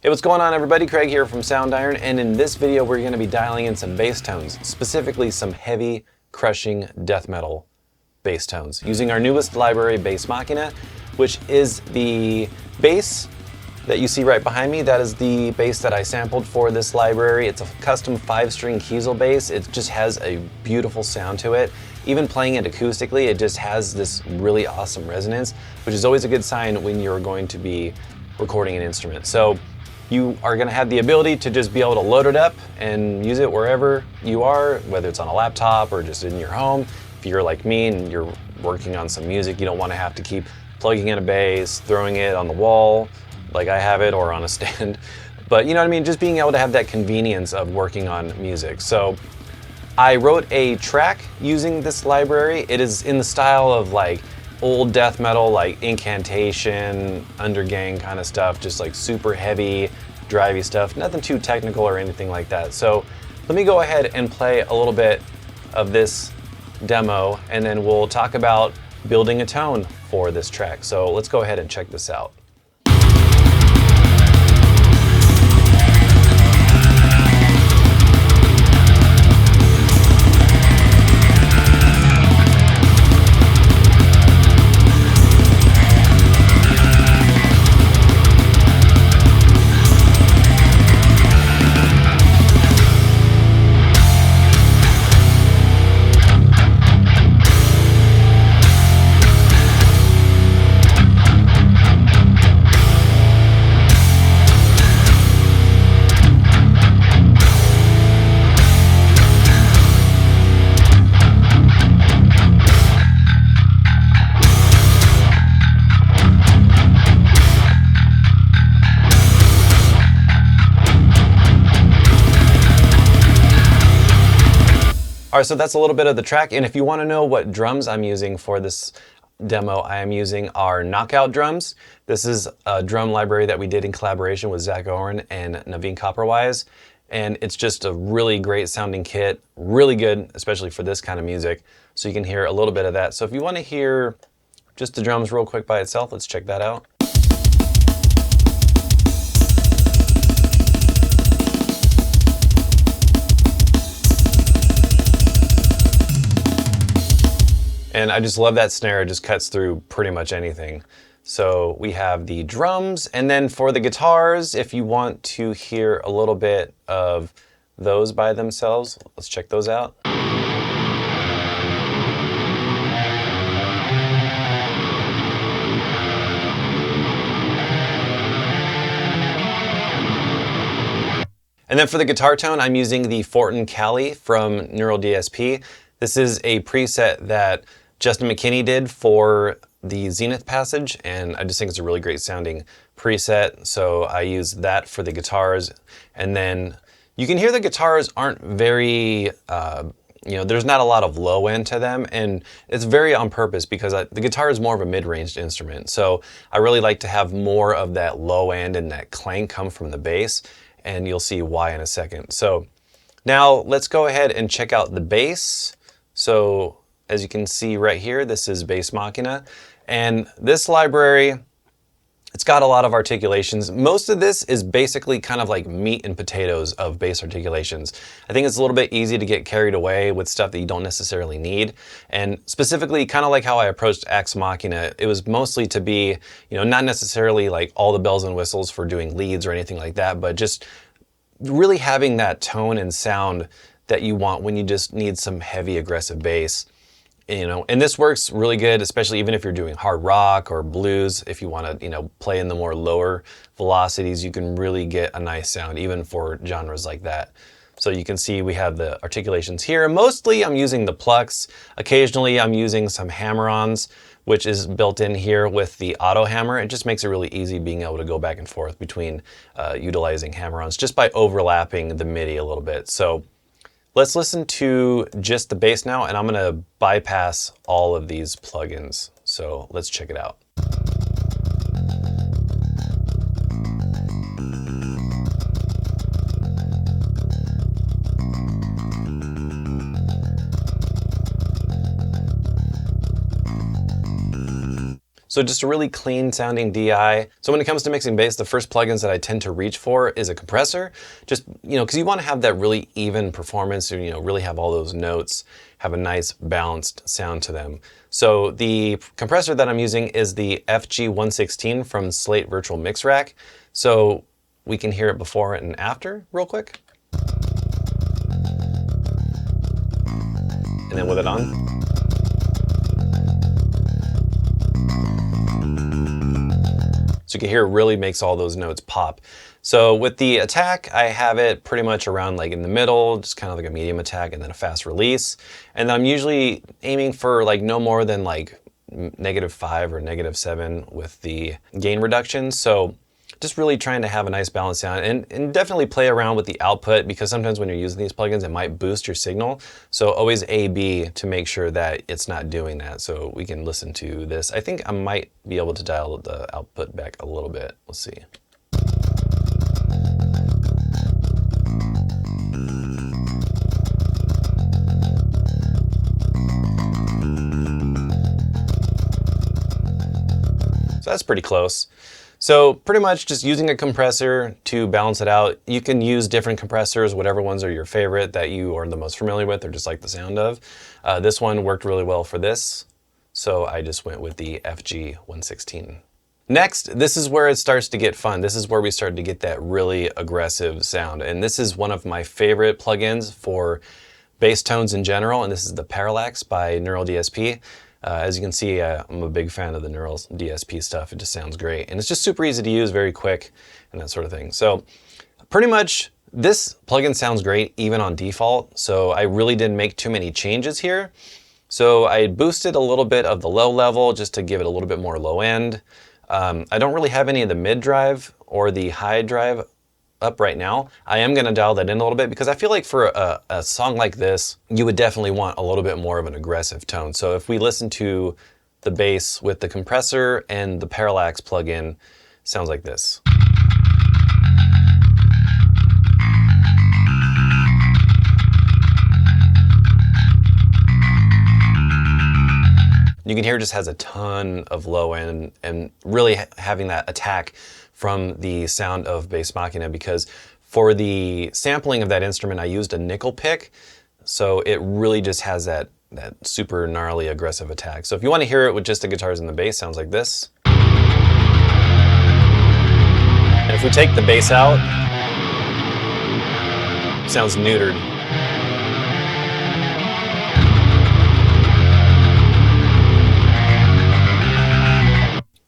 Hey, what's going on everybody? Craig here from Soundiron, and in this video we're going to be dialing in some bass tones, specifically some heavy, crushing death metal bass tones, using our newest library, Bass Machina, which is the bass that you see right behind me. That is the bass that I sampled for this library. It's a custom 5-string Kiesel bass. It just has a beautiful sound to it. Even playing it acoustically, it just has this really awesome resonance, which is always a good sign when you're going to be recording an instrument. So you are going to have the ability to just be able to load it up and use it wherever you are, whether it's on a laptop or just in your home. If you're like me and you're working on some music, you don't want to have to keep plugging in a bass, throwing it on the wall like I have it, or on a stand. But you know what I mean? Just being able to have that convenience of working on music. So I wrote a track using this library. It is in the style of like old death metal, like Incantation, Undergang kind of stuff, just like super heavy, drivey stuff, nothing too technical or anything like that. So let me go ahead and play a little bit of this demo, and then we'll talk about building a tone for this track. So let's go ahead and check this out. All right, so that's a little bit of the track, and if you want to know what drums I'm using for this demo, I am using our Knockout drums. This is a drum library that we did in collaboration with Zach Oren and Naveen Copperwise, and it's just a really great sounding kit, really good, especially for this kind of music, so you can hear a little bit of that. So if you want to hear just the drums real quick by itself, let's check that out. And I just love that snare. It just cuts through pretty much anything. So we have the drums, and then for the guitars, if you want to hear a little bit of those by themselves, let's check those out. And then for the guitar tone, I'm using the Fortin Cali from Neural DSP. This is a preset that Justin McKinney did for the Zenith passage, and I just think it's a really great sounding preset, so I use that for the guitars. And then you can hear the guitars aren't very, there's not a lot of low end to them, and it's very on purpose because the guitar is more of a mid-ranged instrument, so I really like to have more of that low end and that clank come from the bass, and you'll see why in a second. So now let's go ahead and check out the bass. So as you can see right here, this is Bass Machina, and this library, it's got a lot of articulations. Most of this is basically kind of like meat and potatoes of bass articulations. I think it's a little bit easy to get carried away with stuff that you don't necessarily need, and specifically kind of like how I approached Axe Machina, it was mostly to be, not necessarily like all the bells and whistles for doing leads or anything like that, but just really having that tone and sound that you want when you just need some heavy aggressive bass. And this works really good, especially even if you're doing hard rock or blues. If you want to, play in the more lower velocities, you can really get a nice sound even for genres like that. So you can see we have the articulations here. Mostly I'm using the plucks. Occasionally I'm using some hammer-ons, which is built in here with the auto hammer. It just makes it really easy being able to go back and forth between utilizing hammer-ons just by overlapping the MIDI a little bit. So let's listen to just the bass now, and I'm gonna bypass all of these plugins. So let's check it out. So just a really clean sounding DI. So when it comes to mixing bass, the first plugins that I tend to reach for is a compressor. Just, because you want to have that really even performance, or, really have all those notes have a nice balanced sound to them. So the compressor that I'm using is the FG116 from Slate Virtual Mix Rack. So we can hear it before and after real quick. And then with it on. So you can hear it really makes all those notes pop. So with the attack, I have it pretty much around like in the middle, just kind of like a medium attack and then a fast release. And I'm usually aiming for like no more than like -5 or -7 with the gain reduction. So just really trying to have a nice balanced sound, and definitely play around with the output, because sometimes when you're using these plugins, it might boost your signal. So always A/B to make sure that it's not doing that. So we can listen to this. I think I might be able to dial the output back a little bit. Let's see. So that's pretty close. So pretty much just using a compressor to balance it out. You can use different compressors, whatever ones are your favorite that you are the most familiar with or just like the sound of. This one worked really well for this, so I just went with the FG116. Next, this is where it starts to get fun. This is where we start to get that really aggressive sound. And this is one of my favorite plugins for bass tones in general, and this is the Parallax by Neural DSP. As you can see, I'm a big fan of the Neural DSP stuff. It just sounds great. And it's just super easy to use, very quick, and that sort of thing. So pretty much this plugin sounds great even on default. So I really didn't make too many changes here. So I boosted a little bit of the low level just to give it a little bit more low end. I don't really have any of the mid drive or the high drive up right now. I am gonna dial that in a little bit, because I feel like for a song like this, you would definitely want a little bit more of an aggressive tone. So if we listen to the bass with the compressor and the Parallax plugin, sounds like this. You can hear it just has a ton of low end, and really having that attack from the sound of Bass Machina, because for the sampling of that instrument, I used a nickel pick. So it really just has that super gnarly aggressive attack. So if you want to hear it with just the guitars and the bass, sounds like this. And if we take the bass out, it sounds neutered.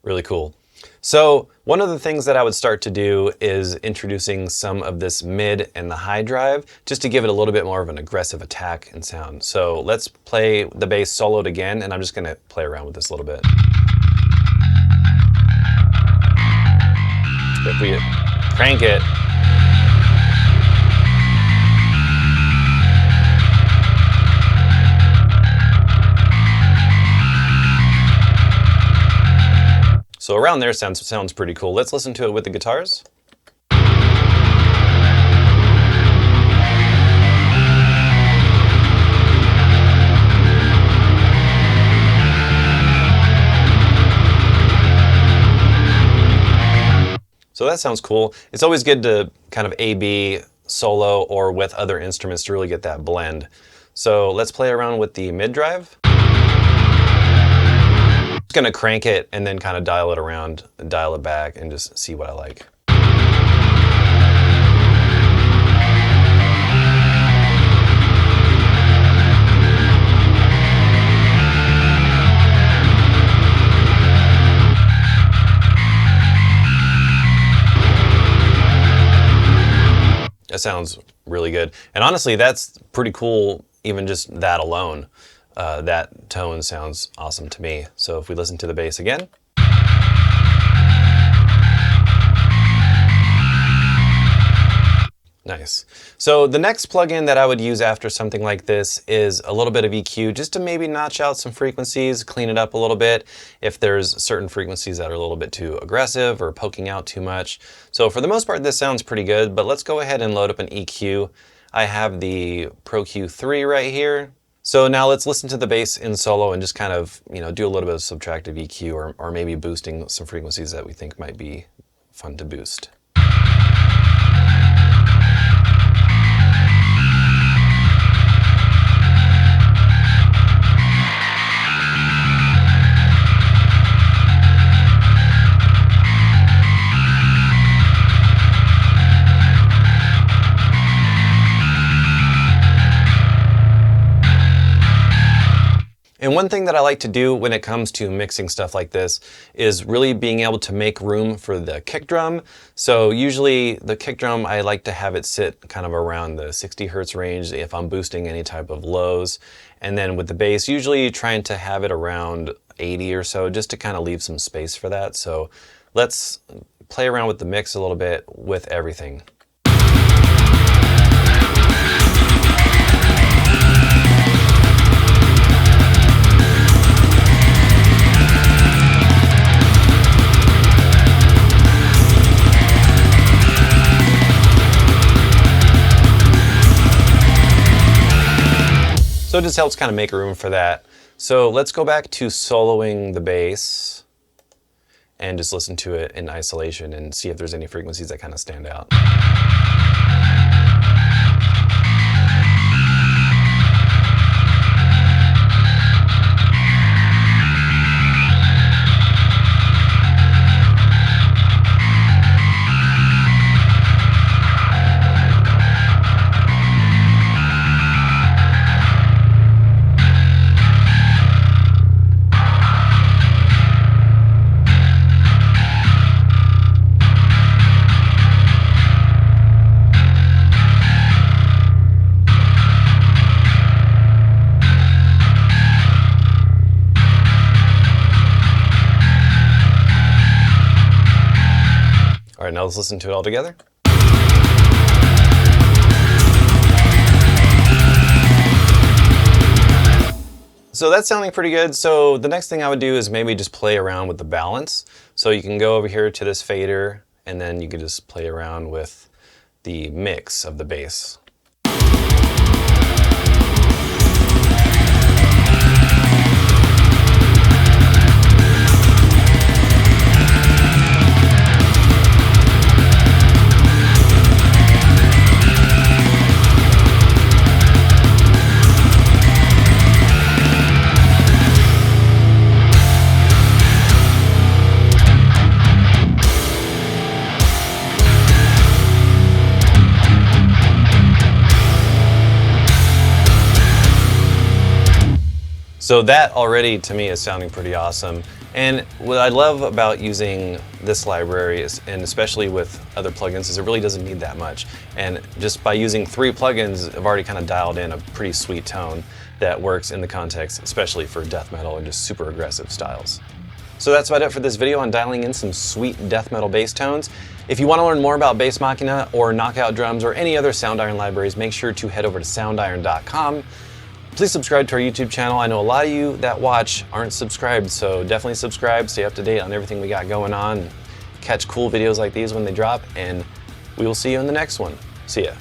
Really cool. So one of the things that I would start to do is introducing some of this mid and the high drive, just to give it a little bit more of an aggressive attack and sound. So let's play the bass soloed again, and I'm just gonna play around with this a little bit. If we crank it, so around there sounds pretty cool. Let's listen to it with the guitars. So that sounds cool. It's always good to kind of A/B solo or with other instruments to really get that blend. So let's play around with the mid drive. Just gonna crank it and then kind of dial it around, dial it back, and just see what I like. That sounds really good. And honestly, that's pretty cool, even just that alone. That tone sounds awesome to me. So if we listen to the bass again. Nice. So the next plugin that I would use after something like this is a little bit of EQ, just to maybe notch out some frequencies, clean it up a little bit if there's certain frequencies that are a little bit too aggressive or poking out too much. So for the most part, this sounds pretty good, but let's go ahead and load up an EQ. I have the Pro Q3 right here. So now let's listen to the bass in solo and just kind of, do a little bit of subtractive EQ or maybe boosting some frequencies that we think might be fun to boost. And one thing that I like to do when it comes to mixing stuff like this is really being able to make room for the kick drum. So usually the kick drum, I like to have it sit kind of around the 60 hertz range if I'm boosting any type of lows. And then with the bass, usually trying to have it around 80 or so, just to kind of leave some space for that. So let's play around with the mix a little bit with everything. So it just helps kind of make room for that. So let's go back to soloing the bass and just listen to it in isolation and see if there's any frequencies that kind of stand out. All right, now let's listen to it all together. So that's sounding pretty good. So the next thing I would do is maybe just play around with the balance. So you can go over here to this fader, and then you can just play around with the mix of the bass. So that already to me is sounding pretty awesome. And what I love about using this library is, and especially with other plugins, is it really doesn't need that much. And just by using 3 plugins, I've already kind of dialed in a pretty sweet tone that works in the context, especially for death metal and just super aggressive styles. So that's about it for this video on dialing in some sweet death metal bass tones. If you want to learn more about Bass Machina or Knockout Drums or any other Soundiron libraries, make sure to head over to soundiron.com. Please subscribe to our YouTube channel. I know a lot of you that watch aren't subscribed, so definitely subscribe, stay up to date on everything we got going on, catch cool videos like these when they drop, and we will see you in the next one. See ya.